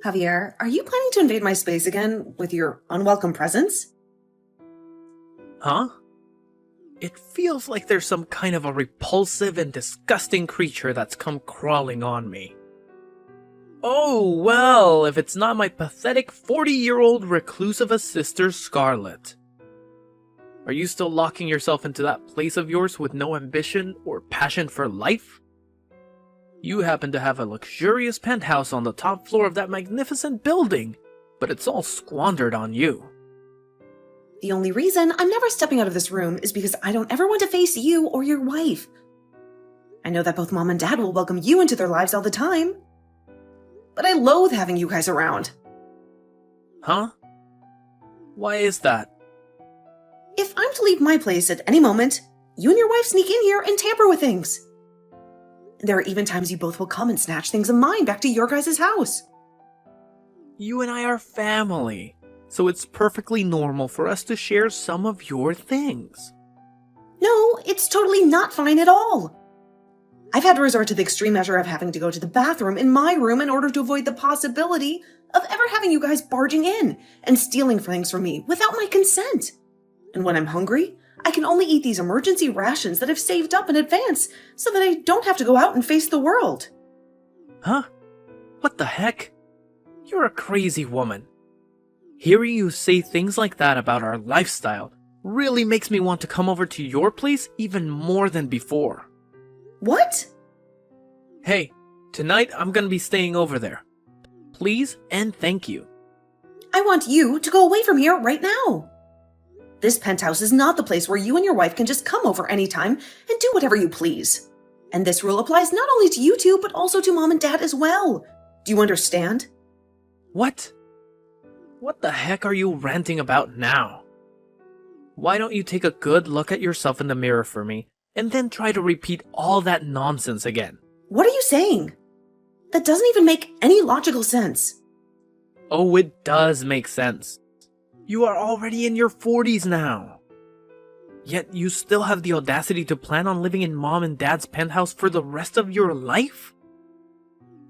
Javier, are you planning to invade my space again with your unwelcome presence? Huh? It feels like there's some kind of a repulsive and disgusting creature that's come crawling on me. Oh, well, if it's not my pathetic 40-year-old reclusive sister, Scarlet. Are you still locking yourself into that place of yours with no ambition or passion for life? You happen to have a luxurious penthouse on the top floor of that magnificent building, but it's all squandered on you. The only reason I'm never stepping out of this room is because I don't ever want to face you or your wife. I know that both Mom and Dad will welcome you into their lives all the time. But I loathe having you guys around. Huh? Why is that? If I'm to leave my place at any moment, you and your wife sneak in here and tamper with things. There are even times you both will come and snatch things of mine back to your guys' house. You and I are family, so it's perfectly normal for us to share some of your things. No, it's totally not fine at all. I've had to resort to the extreme measure of having to go to the bathroom in my room in order to avoid the possibility of ever having you guys barging in and stealing things from me without my consent. And when I'm hungry, I can only eat these emergency rations that I've saved up in advance so that I don't have to go out and face the world. Huh? What the heck? You're a crazy woman. Hearing you say things like that about our lifestyle really makes me want to come over to your place even more than before. What? Hey, tonight I'm gonna be staying over there. Please and thank you. I want you to go away from here right now. This penthouse is not the place where you and your wife can just come over anytime and do whatever you please. And this rule applies not only to you two, but also to Mom and Dad as well. Do you understand? What? What the heck are you ranting about now? Why don't you take a good look at yourself in the mirror for me, and then try to repeat all that nonsense again? What are you saying? That doesn't even make any logical sense. Oh, it does make sense. You are already in your 40s now. Yet you still have the audacity to plan on living in Mom and Dad's penthouse for the rest of your life?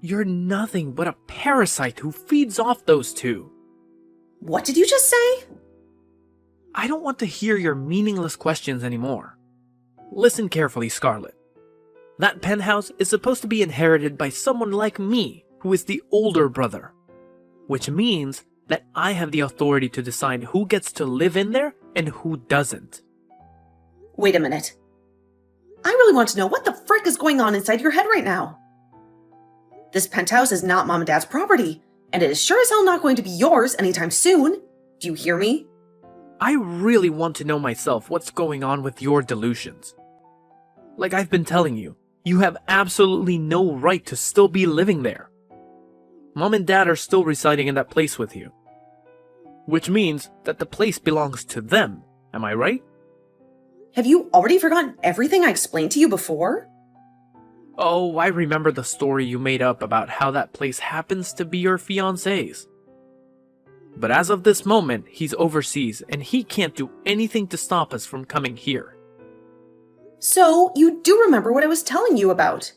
You're nothing but a parasite who feeds off those two. What did you just say? I don't want to hear your meaningless questions anymore. Listen carefully, Scarlet. That penthouse is supposed to be inherited by someone like me, who is the older brother. Which means that I have the authority to decide who gets to live in there and who doesn't. Wait a minute. I really want to know what the frick is going on inside your head right now. This penthouse is not Mom and Dad's property, and it is sure as hell not going to be yours anytime soon. Do you hear me? I really want to know myself what's going on with your delusions. Like I've been telling you, you have absolutely no right to still be living there. Mom and Dad are still residing in that place with you. Which means that the place belongs to them, am I right? Have you already forgotten everything I explained to you before? Oh, I remember the story you made up about how that place happens to be your fiancé's. But as of this moment, he's overseas and he can't do anything to stop us from coming here. So, you do remember what I was telling you about?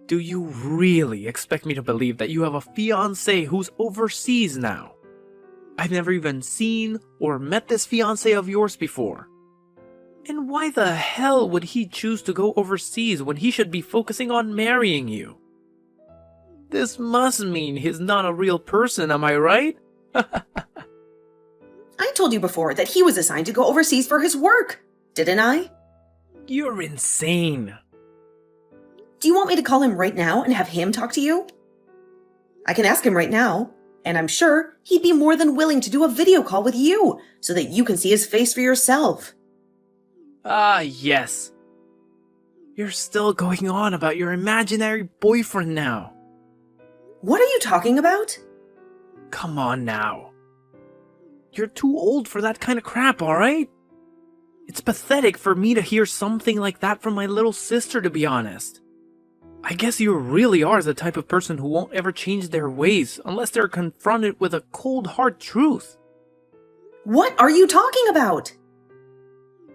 Do you really expect me to believe that you have a fiancé who's overseas now? I've never even seen or met this fiancé of yours before. And why the hell would he choose to go overseas when he should be focusing on marrying you? This must mean he's not a real person, am I right? I told you before that he was assigned to go overseas for his work, didn't I? You're insane. Do you want me to call him right now and have him talk to you? I can ask him right now, and I'm sure he'd be more than willing to do a video call with you so that you can see his face for yourself. Ah, yes. You're still going on about your imaginary boyfriend now. What are you talking about? Come on now. You're too old for that kind of crap, alright? It's pathetic for me to hear something like that from my little sister, to be honest. I guess you really are the type of person who won't ever change their ways unless they're confronted with a cold hard truth. What are you talking about?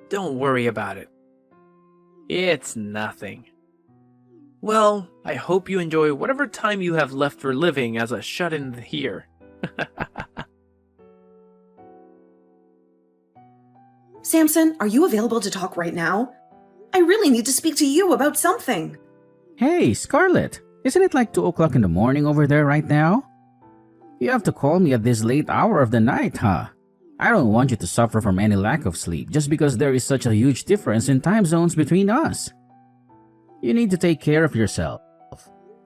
Don't worry about it. It's nothing. Well, I hope you enjoy whatever time you have left for living as a shut-in here. Samson, are you available to talk right now? I really need to speak to you about something. Hey, Scarlett, isn't it like 2 o'clock in the morning over there right now? You have to call me at this late hour of the night, huh? I don't want you to suffer from any lack of sleep just because there is such a huge difference in time zones between us. You need to take care of yourself.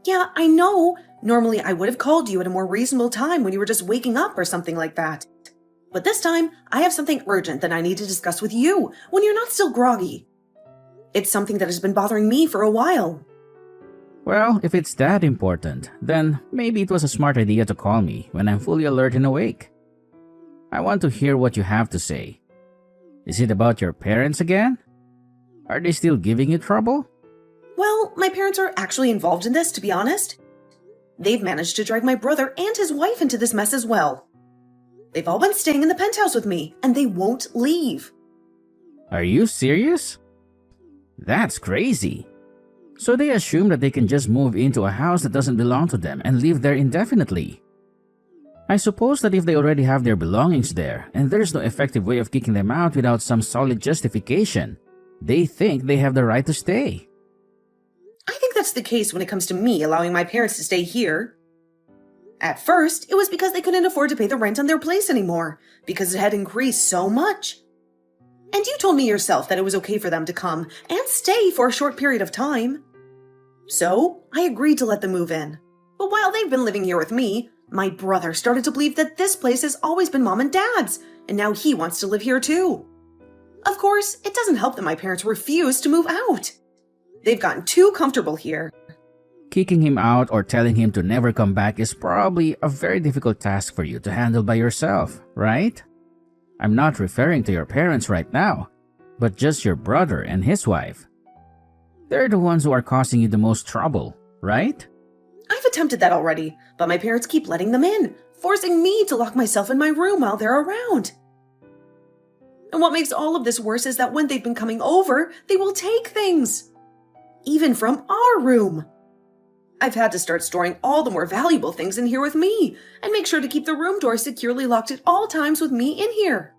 Yeah, I know. Normally I would have called you at a more reasonable time when you were just waking up or something like that. But this time, I have something urgent that I need to discuss with you when you're not still groggy. It's something that has been bothering me for a while. Well, if it's that important, then maybe it was a smart idea to call me when I'm fully alert and awake. I want to hear what you have to say. Is it about your parents again? Are they still giving you trouble? Well, my parents are actually involved in this, to be honest. They've managed to drag my brother and his wife into this mess as well. They've all been staying in the penthouse with me, and they won't leave. Are you serious? That's crazy. So they assume that they can just move into a house that doesn't belong to them and live there indefinitely. I suppose that if they already have their belongings there and there's no effective way of kicking them out without some solid justification, they think they have the right to stay. I think that's the case when it comes to me allowing my parents to stay here. At first, it was because they couldn't afford to pay the rent on their place anymore, because it had increased so much. And you told me yourself that it was okay for them to come and stay for a short period of time. So, I agreed to let them move in. But while they've been living here with me, my brother started to believe that this place has always been Mom and Dad's, and now he wants to live here too. Of course, it doesn't help that my parents refuse to move out. They've gotten too comfortable here. Kicking him out or telling him to never come back is probably a very difficult task for you to handle by yourself, right? I'm not referring to your parents right now, but just your brother and his wife. They're the ones who are causing you the most trouble, right? I've attempted that already, but my parents keep letting them in, forcing me to lock myself in my room while they're around. And what makes all of this worse is that when they've been coming over, they will take things. Even from our room. I've had to start storing all the more valuable things in here with me, and make sure to keep the room door securely locked at all times with me in here.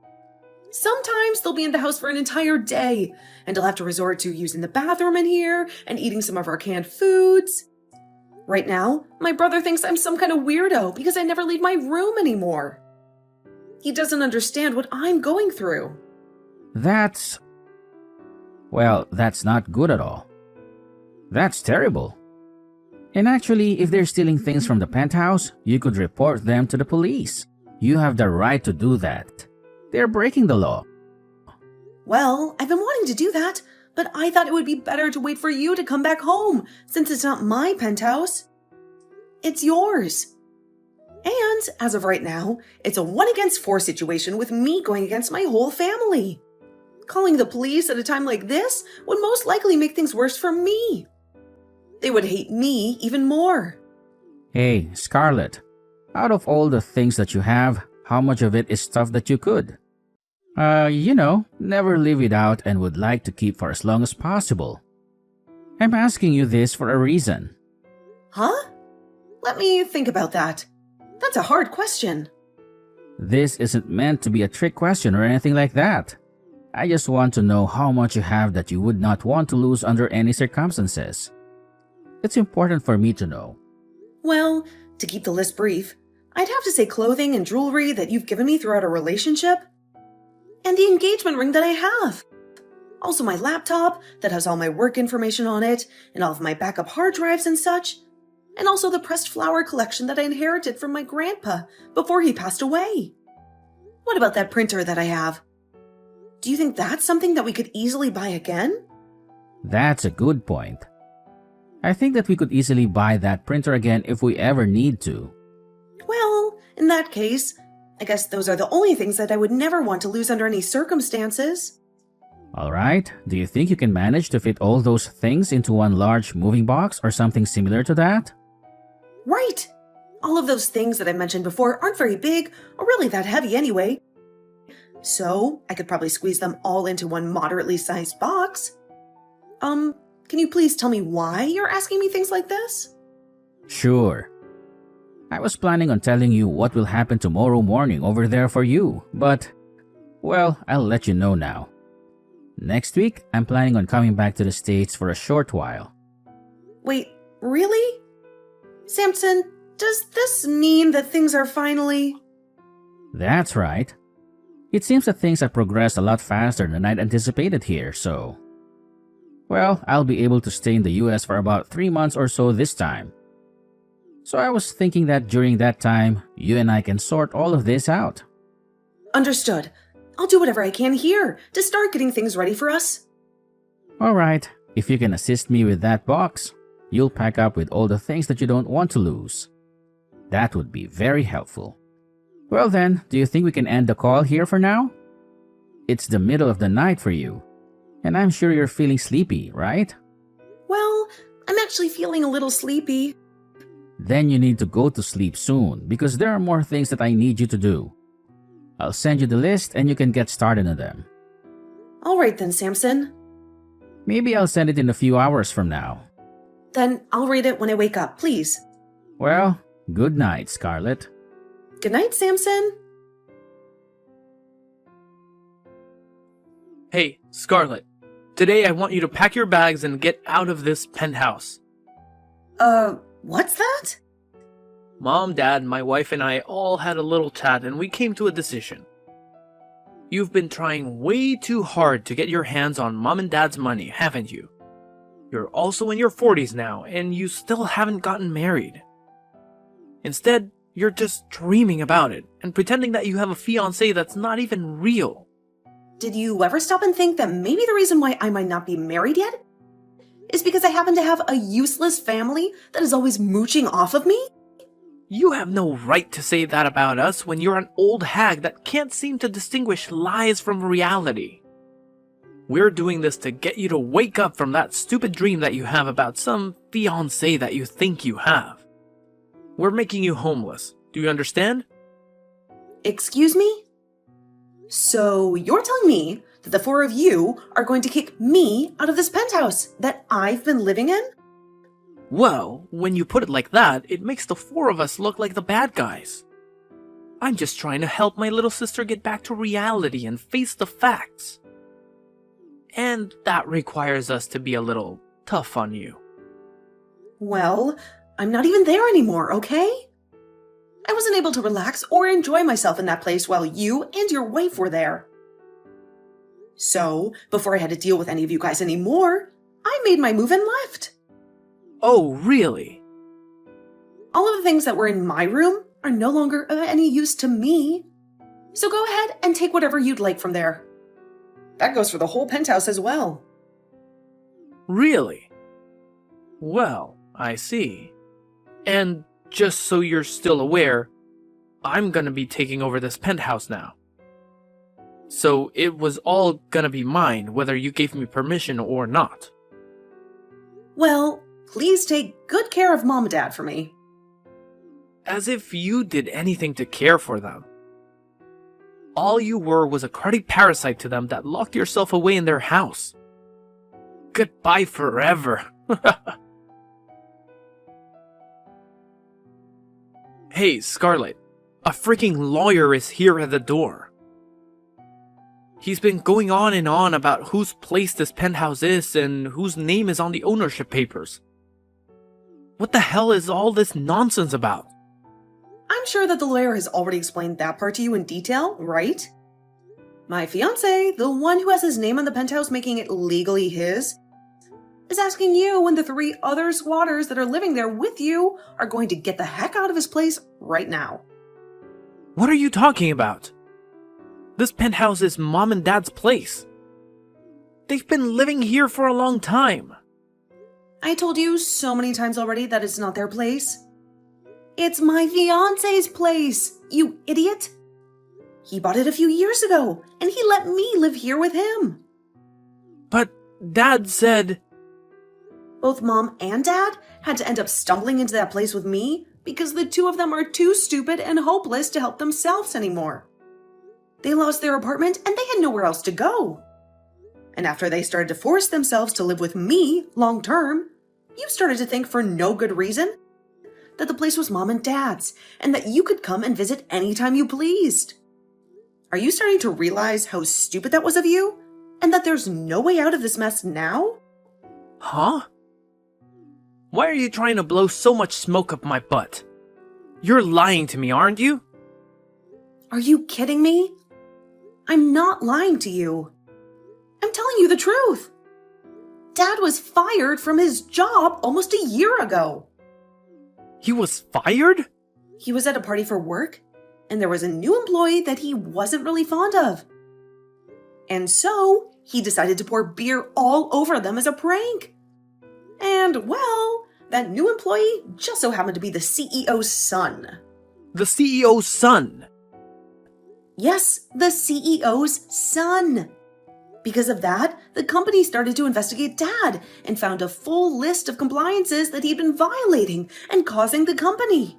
Sometimes they'll be in the house for an entire day, and I'll have to resort to using the bathroom in here and eating some of our canned foods. Right now, my brother thinks I'm some kind of weirdo because I never leave my room anymore. He doesn't understand what I'm going through. That's not good at all. That's terrible. And actually, if they're stealing things from the penthouse, you could report them to the police. You have the right to do that. They're breaking the law. Well, I've been wanting to do that, but I thought it would be better to wait for you to come back home, since it's not my penthouse. It's yours. And, as of right now, it's a 1-against-4 situation with me going against my whole family. Calling the police at a time like this would most likely make things worse for me. They would hate me even more. Hey, Scarlett, out of all the things that you have, how much of it is stuff that you could? Never leave it out and would like to keep for as long as possible. I'm asking you this for a reason. Huh? Let me think about that. That's a hard question. This isn't meant to be a trick question or anything like that. I just want to know how much you have that you would not want to lose under any circumstances. It's important for me to know. Well, to keep the list brief, I'd have to say clothing and jewelry that you've given me throughout our relationship, and the engagement ring that I have. Also my laptop that has all my work information on it, and all of my backup hard drives and such, and also the pressed flower collection that I inherited from my grandpa before he passed away. What about that printer that I have? Do you think that's something that we could easily buy again? That's a good point. I think that we could easily buy that printer again if we ever need to. Well, in that case, I guess those are the only things that I would never want to lose under any circumstances. Alright, do you think you can manage to fit all those things into one large moving box or something similar to that? Right! All of those things that I mentioned before aren't very big or really that heavy anyway. So, I could probably squeeze them all into one moderately sized box. can you please tell me why you're asking me things like this? Sure. I was planning on telling you what will happen tomorrow morning over there for you, but, well, I'll let you know now. Next week, I'm planning on coming back to the States for a short while. Wait, really? Samson, does this mean that things are finally... That's right. It seems that things have progressed a lot faster than I'd anticipated here, so... Well, I'll be able to stay in the US for about 3 months or so this time. So I was thinking that during that time, you and I can sort all of this out. Understood. I'll do whatever I can here to start getting things ready for us. Alright, if you can assist me with that box, you'll pack up with all the things that you don't want to lose. That would be very helpful. Well then, do you think we can end the call here for now? It's the middle of the night for you, and I'm sure you're feeling sleepy, right? Well, I'm actually feeling a little sleepy. Then you need to go to sleep soon because there are more things that I need you to do. I'll send you the list and you can get started on them. All right then, Samson. Maybe I'll send it in a few hours from now. Then I'll read it when I wake up, please. Well, good night, Scarlett. Good night, Samson. Hey, Scarlett. Today I want you to pack your bags and get out of this penthouse. What's that? Mom, Dad, my wife, and I all had a little chat and we came to a decision. You've been trying way too hard to get your hands on Mom and Dad's money, haven't you? You're also in your 40s now and you still haven't gotten married. Instead, you're just dreaming about it and pretending that you have a fiancé that's not even real. Did you ever stop and think that maybe the reason why I might not be married yet is because I happen to have a useless family that is always mooching off of me? You have no right to say that about us when you're an old hag that can't seem to distinguish lies from reality. We're doing this to get you to wake up from that stupid dream that you have about some fiancé that you think you have. We're making you homeless. Do you understand? Excuse me? So you're telling me that the four of you are going to kick me out of this penthouse that I've been living in? Well, when you put it like that, it makes the four of us look like the bad guys. I'm just trying to help my little sister get back to reality and face the facts. And that requires us to be a little tough on you. Well, I'm not even there anymore, okay? I wasn't able to relax or enjoy myself in that place while you and your wife were there. So, before I had to deal with any of you guys anymore, I made my move and left. Oh, really? All of the things that were in my room are no longer of any use to me. So go ahead and take whatever you'd like from there. That goes for the whole penthouse as well. Really? Well, I see. And just so you're still aware, I'm gonna be taking over this penthouse now. So it was all gonna be mine, whether you gave me permission or not. Well, please take good care of Mom and Dad for me. As if you did anything to care for them. All you were was a cruddy parasite to them that locked yourself away in their house. Goodbye forever. Hey, Scarlett. A freaking lawyer is here at the door. He's been going on and on about whose place this penthouse is and whose name is on the ownership papers. What the hell is all this nonsense about? I'm sure that the lawyer has already explained that part to you in detail, right? My fiancé, the one who has his name on the penthouse making it legally his, is asking you and the 3 other squatters that are living there with you are going to get the heck out of his place right now. What are you talking about? This penthouse is Mom and Dad's place. They've been living here for a long time. I told you so many times already that it's not their place. It's my fiancé's place, you idiot. He bought it a few years ago, and he let me live here with him. But Dad said... Both Mom and Dad had to end up stumbling into that place with me because the 2 of them are too stupid and hopeless to help themselves anymore. They lost their apartment and they had nowhere else to go. And after they started to force themselves to live with me long term, you started to think for no good reason that the place was Mom and Dad's and that you could come and visit anytime you pleased. Are you starting to realize how stupid that was of you? And that there's no way out of this mess now? Huh? Why are you trying to blow so much smoke up my butt? You're lying to me, aren't you? Are you kidding me? I'm not lying to you. I'm telling you the truth. Dad was fired from his job almost a year ago. He was fired? He was at a party for work, and there was a new employee that he wasn't really fond of. And so, he decided to pour beer all over them as a prank. And, well, that new employee just so happened to be the CEO's son. The CEO's son? Yes, the CEO's son. Because of that, the company started to investigate Dad and found a full list of compliances that he'd been violating and causing the company.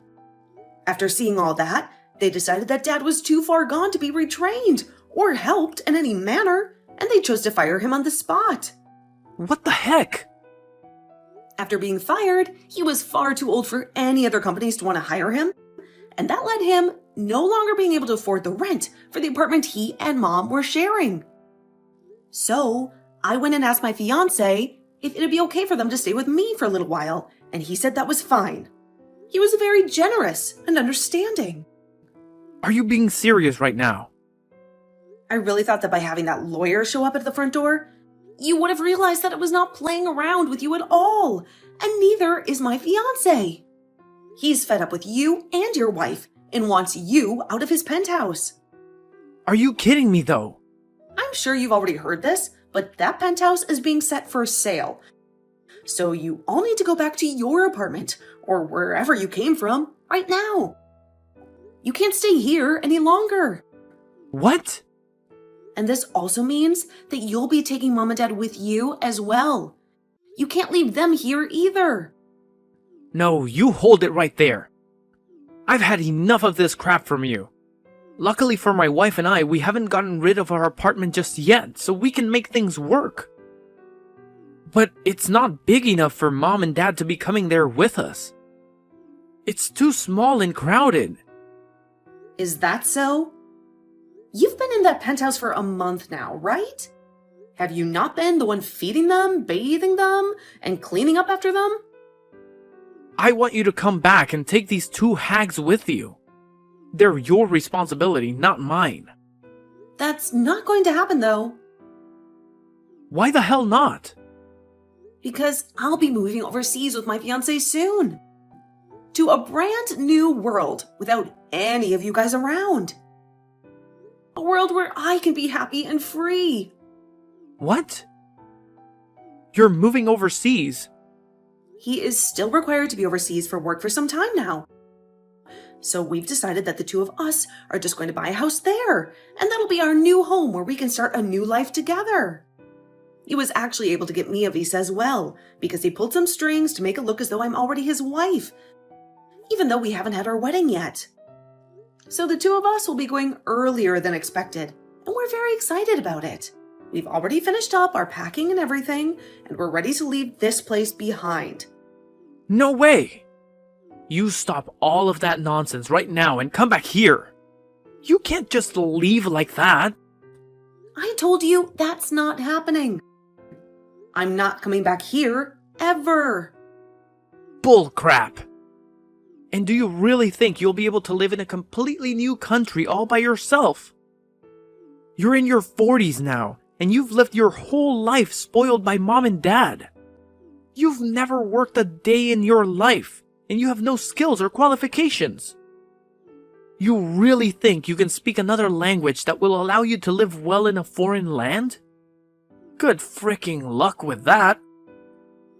After seeing all that, they decided that Dad was too far gone to be retrained or helped in any manner, and they chose to fire him on the spot. What the heck? After being fired, he was far too old for any other companies to want to hire him, and that led him no longer being able to afford the rent for the apartment he and Mom were sharing. So, I went and asked my fiancé if it'd be okay for them to stay with me for a little while, and he said that was fine. He was very generous and understanding. Are you being serious right now? I really thought that by having that lawyer show up at the front door, you would have realized that it was not playing around with you at all, and neither is my fiancé. He's fed up with you and your wife and wants you out of his penthouse. Are you kidding me though? I'm sure you've already heard this, but that penthouse is being set for sale. So you all need to go back to your apartment, or wherever you came from, right now. You can't stay here any longer. What? And this also means that you'll be taking Mom and Dad with you as well. You can't leave them here either. No, you hold it right there. I've had enough of this crap from you. Luckily for my wife and I, we haven't gotten rid of our apartment just yet, so we can make things work. But it's not big enough for Mom and Dad to be coming there with us. It's too small and crowded. Is that so? You've been in that penthouse for a month now, right? Have you not been the one feeding them, bathing them, and cleaning up after them? I want you to come back and take these two hags with you. They're your responsibility, not mine. That's not going to happen, though. Why the hell not? Because I'll be moving overseas with my fiancé soon. To a brand new world without any of you guys around. A world where I can be happy and free. What? You're moving overseas? He is still required to be overseas for work for some time now. So we've decided that the two of us are just going to buy a house there, and that'll be our new home where we can start a new life together. He was actually able to get me a visa as well, because he pulled some strings to make it look as though I'm already his wife, even though we haven't had our wedding yet. So the two of us will be going earlier than expected, and we're very excited about it. We've already finished up our packing and everything, and we're ready to leave this place behind. No way! You stop all of that nonsense right now and come back here. You can't just leave like that. I told you that's not happening. I'm not coming back here, ever. Bull crap. And do you really think you'll be able to live in a completely new country all by yourself? You're in your 40s now, and you've lived your whole life spoiled by Mom and Dad. You've never worked a day in your life, and you have no skills or qualifications. You really think you can speak another language that will allow you to live well in a foreign land? Good fricking luck with that.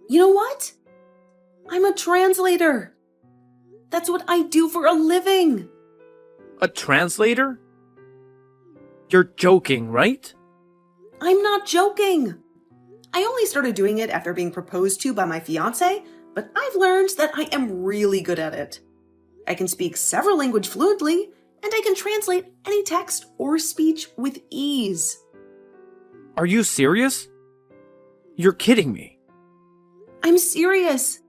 You know what? I'm a translator. That's what I do for a living. A translator? You're joking, right? I'm not joking. I only started doing it after being proposed to by my fiancé, but I've learned that I am really good at it. I can speak several languages fluently, and I can translate any text or speech with ease. Are you serious? You're kidding me. I'm serious.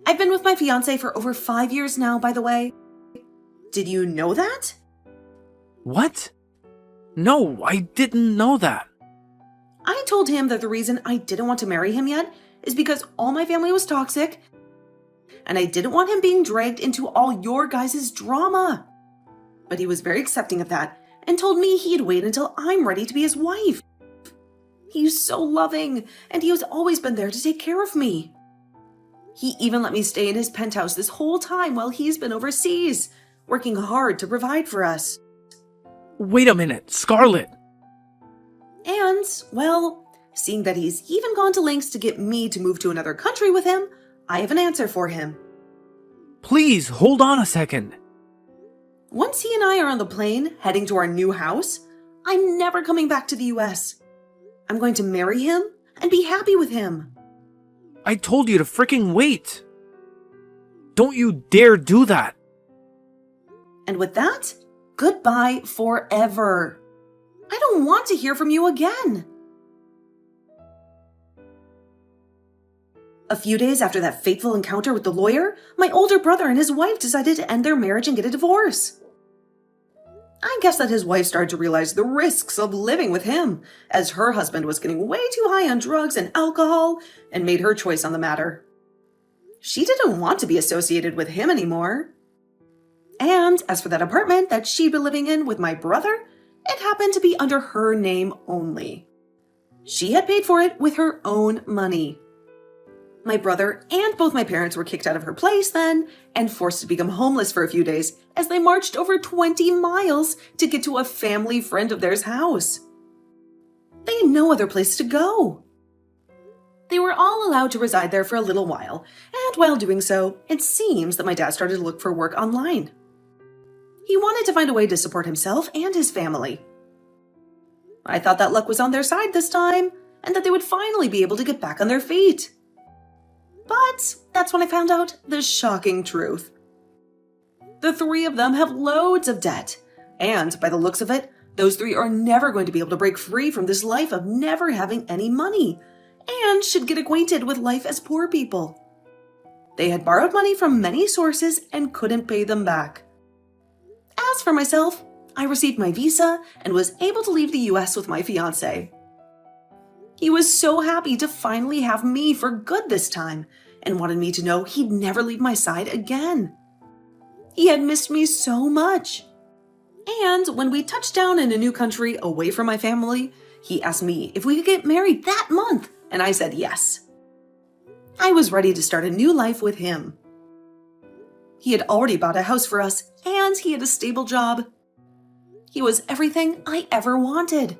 I've been with my fiancé for over 5 years now, by the way. Did you know that? What? No, I didn't know that. I told him that the reason I didn't want to marry him yet is because all my family was toxic, and I didn't want him being dragged into all your guys' drama. But he was very accepting of that and told me he'd wait until I'm ready to be his wife. He's so loving, and he has always been there to take care of me. He even let me stay in his penthouse this whole time while he's been overseas, working hard to provide for us. Wait a minute, Scarlet. And, well, seeing that he's even gone to lengths to get me to move to another country with him, I have an answer for him. Please, hold on a second. Once he and I are on the plane heading to our new house, I'm never coming back to the US. I'm going to marry him and be happy with him. I told you to freaking wait. Don't you dare do that. And with that, goodbye forever. I don't want to hear from you again. A few days after that fateful encounter with the lawyer, my older brother and his wife decided to end their marriage and get a divorce. I guess that his wife started to realize the risks of living with him, as her husband was getting way too high on drugs and alcohol, and made her choice on the matter. She didn't want to be associated with him anymore. And as for that apartment that she'd been living in with my brother, it happened to be under her name only. She had paid for it with her own money. My brother and both my parents were kicked out of her place then and forced to become homeless for a few days as they marched over 20 miles to get to a family friend of theirs' house. They had no other place to go. They were all allowed to reside there for a little while, and while doing so, it seems that my dad started to look for work online. He wanted to find a way to support himself and his family. I thought that luck was on their side this time, and that they would finally be able to get back on their feet. But that's when I found out the shocking truth. The three of them have loads of debt, and by the looks of it, those three are never going to be able to break free from this life of never having any money, and should get acquainted with life as poor people. They had borrowed money from many sources and couldn't pay them back. As for myself, I received my visa and was able to leave the US with my fiancé. He was so happy to finally have me for good this time and wanted me to know he'd never leave my side again. He had missed me so much. And when we touched down in a new country away from my family, he asked me if we could get married that month, and I said yes. I was ready to start a new life with him. He had already bought a house for us, and he had a stable job. He was everything I ever wanted.